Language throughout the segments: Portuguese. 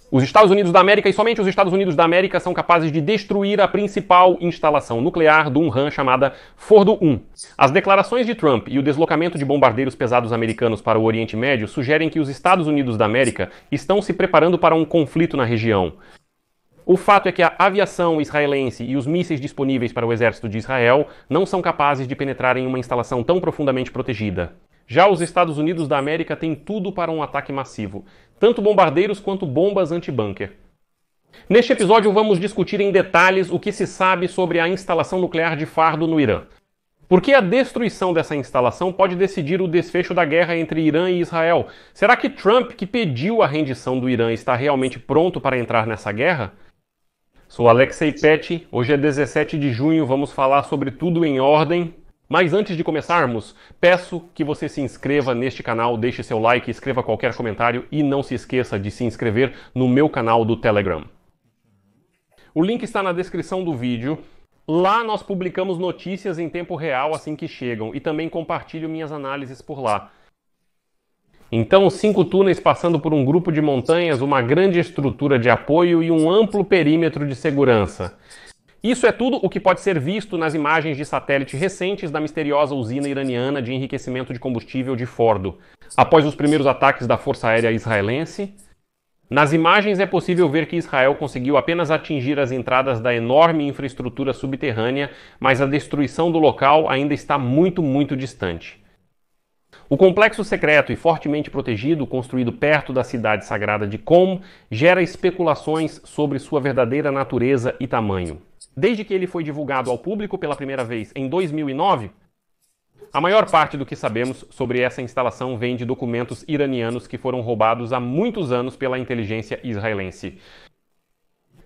Os Estados Unidos da América e somente os Estados Unidos da América são capazes de destruir a principal instalação nuclear do Unhan chamada Fordo 1. As declarações de Trump e o deslocamento de bombardeiros pesados americanos para o Oriente Médio sugerem que os Estados Unidos da América estão se preparando para um conflito na região. O fato é que a aviação israelense e os mísseis disponíveis para o exército de Israel não são capazes de penetrar em uma instalação tão profundamente protegida. Já os Estados Unidos da América têm tudo para um ataque massivo, tanto bombardeiros quanto bombas anti-bunker. Neste episódio vamos discutir em detalhes o que se sabe sobre a instalação nuclear de Fordo no Irã. Por que a destruição dessa instalação pode decidir o desfecho da guerra entre Irã e Israel? Será que Trump, que pediu a rendição do Irã, está realmente pronto para entrar nessa guerra? Sou Alexei Petty, hoje é 17 de junho, vamos falar sobre tudo em ordem. Mas antes de começarmos, peço que você se inscreva neste canal, deixe seu like, escreva qualquer comentário e não se esqueça de se inscrever no meu canal do Telegram. O link está na descrição do vídeo. Lá nós publicamos notícias em tempo real assim que chegam e também compartilho minhas análises por lá. Então, 5 túneis passando por um grupo de montanhas, uma grande estrutura de apoio e um amplo perímetro de segurança. Isso é tudo o que pode ser visto nas imagens de satélite recentes da misteriosa usina iraniana de enriquecimento de combustível de Fordo, após os primeiros ataques da Força Aérea Israelense. Nas imagens é possível ver que Israel conseguiu apenas atingir as entradas da enorme infraestrutura subterrânea, mas a destruição do local ainda está muito distante. O complexo secreto e fortemente protegido, construído perto da cidade sagrada de Qom, gera especulações sobre sua verdadeira natureza e tamanho. Desde que ele foi divulgado ao público pela primeira vez em 2009, a maior parte do que sabemos sobre essa instalação vem de documentos iranianos que foram roubados há muitos anos pela inteligência israelense.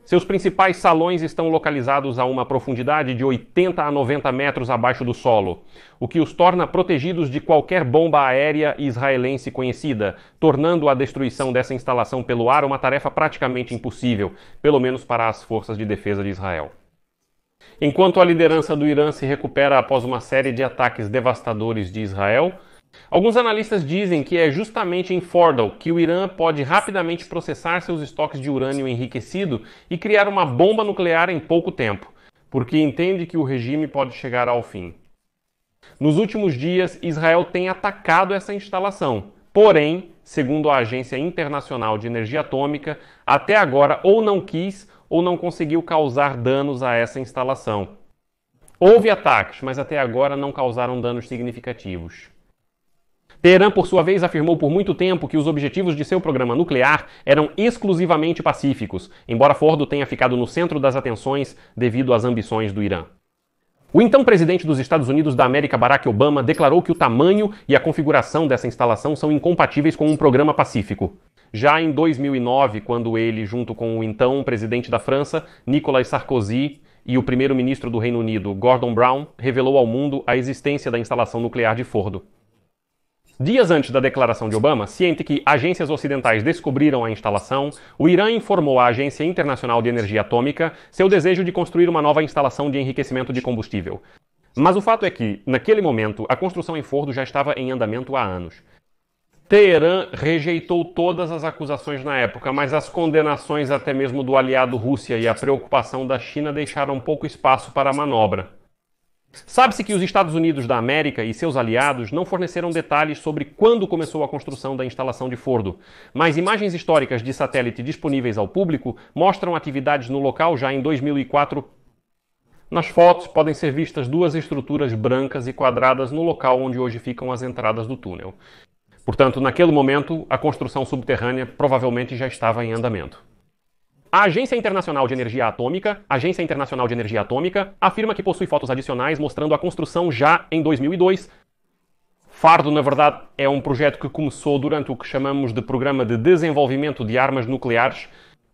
Seus principais salões estão localizados a uma profundidade de 80 a 90 metros abaixo do solo, o que os torna protegidos de qualquer bomba aérea israelense conhecida, tornando a destruição dessa instalação pelo ar uma tarefa praticamente impossível, pelo menos para as forças de defesa de Israel. Enquanto a liderança do Irã se recupera após uma série de ataques devastadores de Israel, alguns analistas dizem que é justamente em Fordo que o Irã pode rapidamente processar seus estoques de urânio enriquecido e criar uma bomba nuclear em pouco tempo, porque entende que o regime pode chegar ao fim. Nos últimos dias, Israel tem atacado essa instalação, porém, segundo a Agência Internacional de Energia Atômica, até agora ou não quis ou não conseguiu causar danos a essa instalação. Houve ataques, mas até agora não causaram danos significativos. Teherã, por sua vez, afirmou por muito tempo que os objetivos de seu programa nuclear eram exclusivamente pacíficos, embora Fordo tenha ficado no centro das atenções devido às ambições do Irã. O então presidente dos Estados Unidos da América, Barack Obama, declarou que o tamanho e a configuração dessa instalação são incompatíveis com um programa pacífico. Já em 2009, quando ele, junto com o então presidente da França, Nicolas Sarkozy, e o primeiro-ministro do Reino Unido, Gordon Brown, revelou ao mundo a existência da instalação nuclear de Fordo. Dias antes da declaração de Obama, ciente que agências ocidentais descobriram a instalação, o Irã informou à Agência Internacional de Energia Atômica seu desejo de construir uma nova instalação de enriquecimento de combustível. Mas o fato é que, naquele momento, a construção em Fordo já estava em andamento há anos. Teherã rejeitou todas as acusações na época, mas as condenações até mesmo do aliado Rússia e a preocupação da China deixaram pouco espaço para a manobra. Sabe-se que os Estados Unidos da América e seus aliados não forneceram detalhes sobre quando começou a construção da instalação de Fordo, mas imagens históricas de satélite disponíveis ao público mostram atividades no local já em 2004. Nas fotos podem ser vistas 2 estruturas brancas e quadradas no local onde hoje ficam as entradas do túnel. Portanto, naquele momento, a construção subterrânea provavelmente já estava em andamento. A Agência Internacional de Energia Atômica, afirma que possui fotos adicionais mostrando a construção já em 2002. Fordo, na verdade, é um projeto que começou durante o que chamamos de Programa de Desenvolvimento de Armas Nucleares.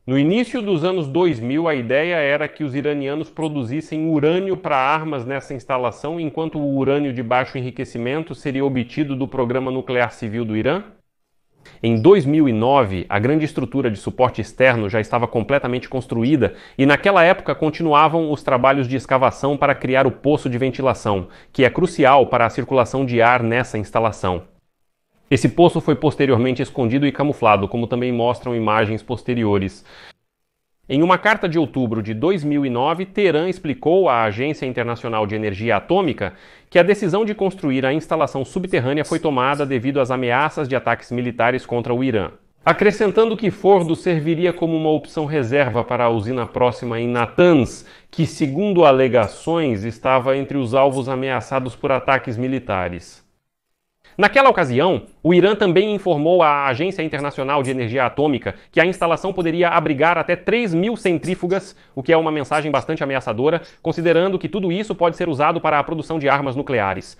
No início dos anos 2000, a ideia era que os iranianos produzissem urânio para armas nessa instalação, enquanto o urânio de baixo enriquecimento seria obtido do Programa Nuclear Civil do Irã. Em 2009, a grande estrutura de suporte externo já estava completamente construída e naquela época continuavam os trabalhos de escavação para criar o poço de ventilação, que é crucial para a circulação de ar nessa instalação. Esse poço foi posteriormente escondido e camuflado, como também mostram imagens posteriores. Em uma carta de outubro de 2009, Teherã explicou à Agência Internacional de Energia Atômica que a decisão de construir a instalação subterrânea foi tomada devido às ameaças de ataques militares contra o Irã, acrescentando que Fordo serviria como uma opção reserva para a usina próxima em Natanz, que, segundo alegações, estava entre os alvos ameaçados por ataques militares. Naquela ocasião, o Irã também informou à Agência Internacional de Energia Atômica que a instalação poderia abrigar até 3.000 centrífugas, o que é uma mensagem bastante ameaçadora, considerando que tudo isso pode ser usado para a produção de armas nucleares.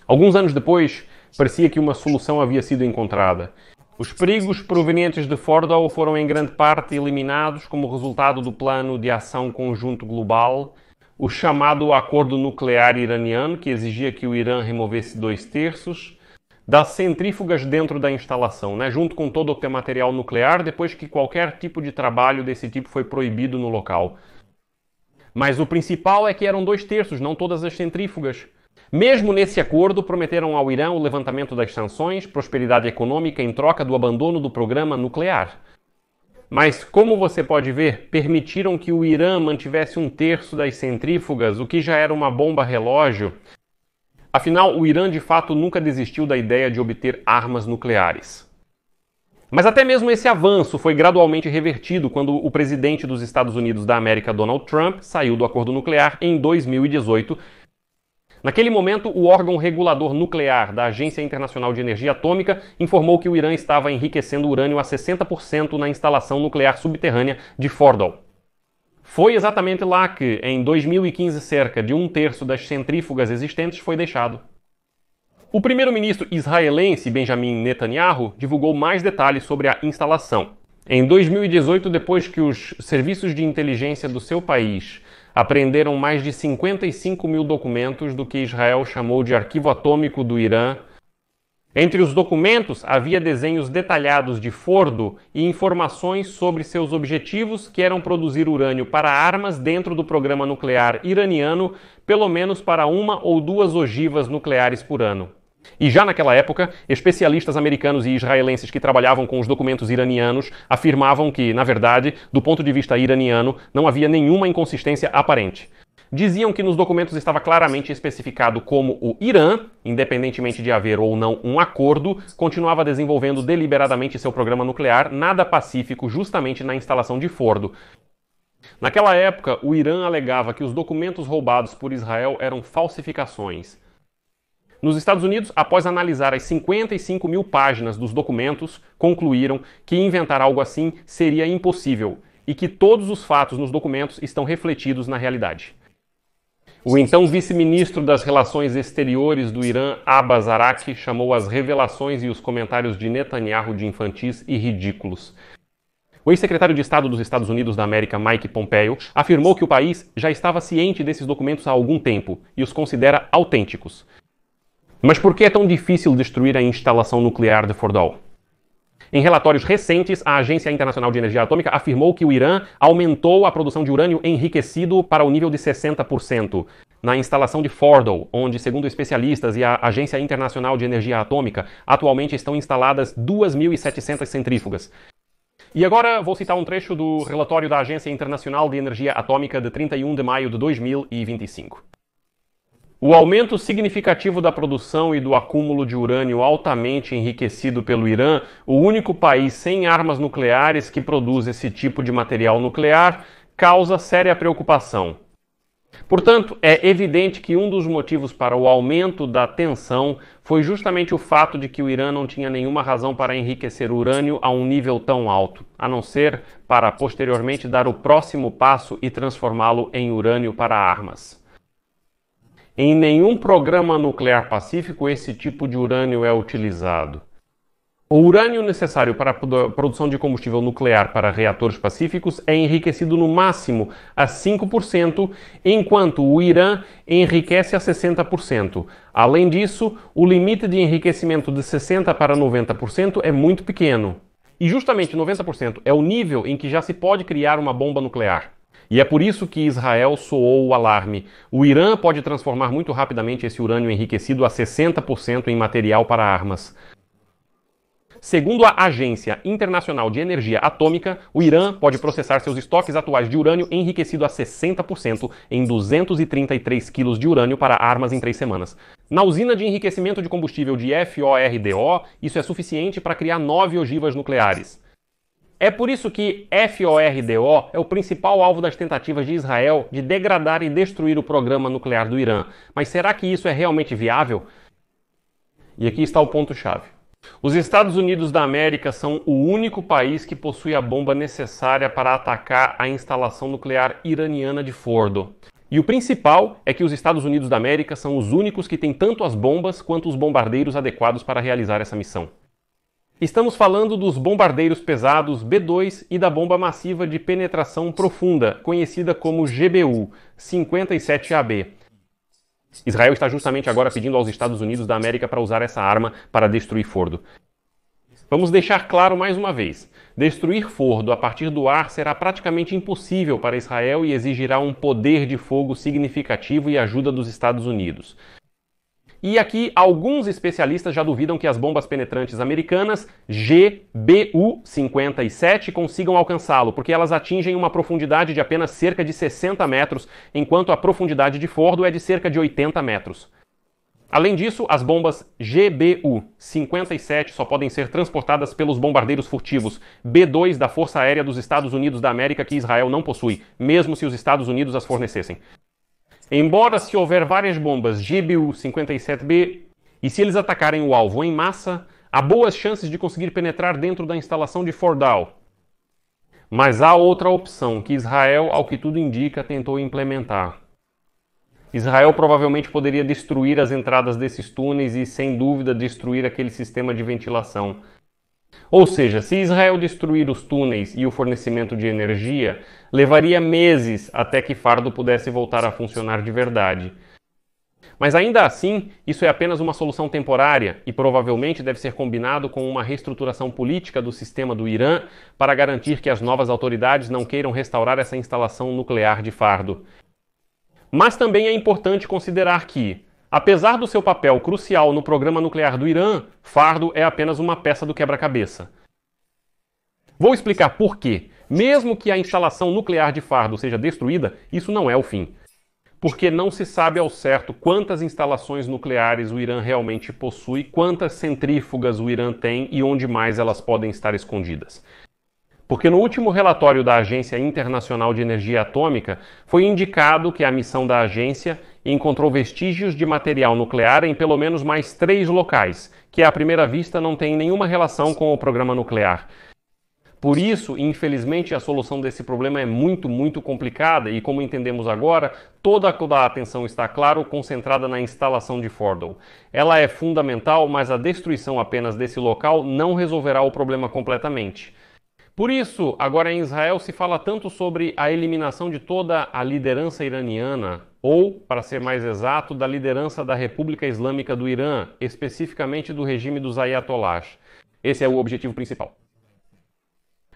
Alguns anos depois, parecia que uma solução havia sido encontrada. Os perigos provenientes de Fordo foram em grande parte eliminados como resultado do Plano de Ação Conjunto Global, o chamado Acordo Nuclear Iraniano, que exigia que o Irã removesse 2/3 das centrífugas dentro da instalação, junto com todo o material nuclear, depois que qualquer tipo de trabalho desse tipo foi proibido no local. Mas o principal é que eram 2/3, não todas as centrífugas. Mesmo nesse acordo, prometeram ao Irã o levantamento das sanções, prosperidade econômica em troca do abandono do programa nuclear. Mas, como você pode ver, permitiram que o Irã mantivesse 1/3 das centrífugas, o que já era uma bomba relógio. Afinal, o Irã de fato nunca desistiu da ideia de obter armas nucleares. Mas até mesmo esse avanço foi gradualmente revertido quando o presidente dos Estados Unidos da América, Donald Trump, saiu do acordo nuclear em 2018. Naquele momento, o órgão regulador nuclear da Agência Internacional de Energia Atômica informou que o Irã estava enriquecendo urânio a 60% na instalação nuclear subterrânea de Fordo. Foi exatamente lá que, em 2015, cerca de 1/3 das centrífugas existentes foi deixado. O primeiro-ministro israelense Benjamin Netanyahu divulgou mais detalhes sobre a instalação. Em 2018, depois que os serviços de inteligência do seu país apreenderam mais de 55.000 documentos do que Israel chamou de arquivo atômico do Irã. Entre os documentos havia desenhos detalhados de Fordo e informações sobre seus objetivos, que eram produzir urânio para armas dentro do programa nuclear iraniano, pelo menos para 1 ou 2 ogivas nucleares por ano. E já naquela época, especialistas americanos e israelenses que trabalhavam com os documentos iranianos afirmavam que, na verdade, do ponto de vista iraniano, não havia nenhuma inconsistência aparente. Diziam que nos documentos estava claramente especificado como o Irã, independentemente de haver ou não um acordo, continuava desenvolvendo deliberadamente seu programa nuclear, nada pacífico, justamente na instalação de Fordo. Naquela época, o Irã alegava que os documentos roubados por Israel eram falsificações. Nos Estados Unidos, após analisar as 55.000 páginas dos documentos, concluíram que inventar algo assim seria impossível e que todos os fatos nos documentos estão refletidos na realidade. O então vice-ministro das Relações Exteriores do Irã, Abbas Araqi, chamou as revelações e os comentários de Netanyahu de infantis e ridículos. O ex-secretário de Estado dos Estados Unidos da América, Mike Pompeo, afirmou que o país já estava ciente desses documentos há algum tempo e os considera autênticos. Mas por que é tão difícil destruir a instalação nuclear de Fordo? Em relatórios recentes, a Agência Internacional de Energia Atômica afirmou que o Irã aumentou a produção de urânio enriquecido para o nível de 60% na instalação de Fordo, onde, segundo especialistas e a Agência Internacional de Energia Atômica, atualmente estão instaladas 2.700 centrífugas. E agora vou citar um trecho do relatório da Agência Internacional de Energia Atômica de 31 de maio de 2025. O aumento significativo da produção e do acúmulo de urânio altamente enriquecido pelo Irã, o único país sem armas nucleares que produz esse tipo de material nuclear, causa séria preocupação. Portanto, é evidente que um dos motivos para o aumento da tensão foi justamente o fato de que o Irã não tinha nenhuma razão para enriquecer urânio a um nível tão alto, a não ser para posteriormente dar o próximo passo e transformá-lo em urânio para armas. Em nenhum programa nuclear pacífico esse tipo de urânio é utilizado. O urânio necessário para a produção de combustível nuclear para reatores pacíficos é enriquecido no máximo a 5%, enquanto o Irã enriquece a 60%. Além disso, o limite de enriquecimento de 60% para 90% é muito pequeno. E justamente 90% é o nível em que já se pode criar uma bomba nuclear. E é por isso que Israel soou o alarme. O Irã pode transformar muito rapidamente esse urânio enriquecido a 60% em material para armas. Segundo a Agência Internacional de Energia Atômica, o Irã pode processar seus estoques atuais de urânio enriquecido a 60% em 233 quilos de urânio para armas em 3 semanas. Na usina de enriquecimento de combustível de FORDO, isso é suficiente para criar 9 ogivas nucleares. É por isso que FORDO é o principal alvo das tentativas de Israel de degradar e destruir o programa nuclear do Irã. Mas será que isso é realmente viável? E aqui está o ponto-chave. Os Estados Unidos da América são o único país que possui a bomba necessária para atacar a instalação nuclear iraniana de Fordo. E o principal é que os Estados Unidos da América são os únicos que têm tanto as bombas quanto os bombardeiros adequados para realizar essa missão. Estamos falando dos bombardeiros pesados B-2 e da bomba massiva de penetração profunda, conhecida como GBU, 57AB. Israel está justamente agora pedindo aos Estados Unidos da América para usar essa arma para destruir Fordo. Vamos deixar claro mais uma vez: destruir Fordo a partir do ar será praticamente impossível para Israel e exigirá um poder de fogo significativo e ajuda dos Estados Unidos. E aqui, alguns especialistas já duvidam que as bombas penetrantes americanas GBU-57 consigam alcançá-lo, porque elas atingem uma profundidade de apenas cerca de 60 metros, enquanto a profundidade de Fordo é de cerca de 80 metros. Além disso, as bombas GBU-57 só podem ser transportadas pelos bombardeiros furtivos B-2 da Força Aérea dos Estados Unidos da América, que Israel não possui, mesmo se os Estados Unidos as fornecessem. Embora, se houver várias bombas GBU-57B e se eles atacarem o alvo em massa, há boas chances de conseguir penetrar dentro da instalação de Fordow. Mas há outra opção que Israel, ao que tudo indica, tentou implementar. Israel provavelmente poderia destruir as entradas desses túneis e, sem dúvida, destruir aquele sistema de ventilação. Ou seja, se Israel destruir os túneis e o fornecimento de energia, levaria meses até que Fordo pudesse voltar a funcionar de verdade. Mas ainda assim, isso é apenas uma solução temporária e provavelmente deve ser combinado com uma reestruturação política do sistema do Irã para garantir que as novas autoridades não queiram restaurar essa instalação nuclear de Fordo. Mas também é importante considerar que, apesar do seu papel crucial no programa nuclear do Irã, Fordo é apenas uma peça do quebra-cabeça. Vou explicar por quê. Mesmo que a instalação nuclear de Fordo seja destruída, isso não é o fim. Porque não se sabe ao certo quantas instalações nucleares o Irã realmente possui, quantas centrífugas o Irã tem e onde mais elas podem estar escondidas. Porque no último relatório da Agência Internacional de Energia Atômica foi indicado que a missão da agência encontrou vestígios de material nuclear em pelo menos mais 3 locais, que à primeira vista não têm nenhuma relação com o programa nuclear. Por isso, infelizmente, a solução desse problema é muito complicada e, como entendemos agora, toda a atenção está, claro, concentrada na instalação de Fordo. Ela é fundamental, mas a destruição apenas desse local não resolverá o problema completamente. Por isso, agora em Israel se fala tanto sobre a eliminação de toda a liderança iraniana, ou, para ser mais exato, da liderança da República Islâmica do Irã, especificamente do regime dos Ayatollahs. Esse é o objetivo principal.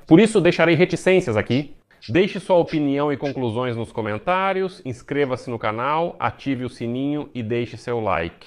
Por isso, deixarei reticências aqui. Deixe sua opinião e conclusões nos comentários, inscreva-se no canal, ative o sininho e deixe seu like.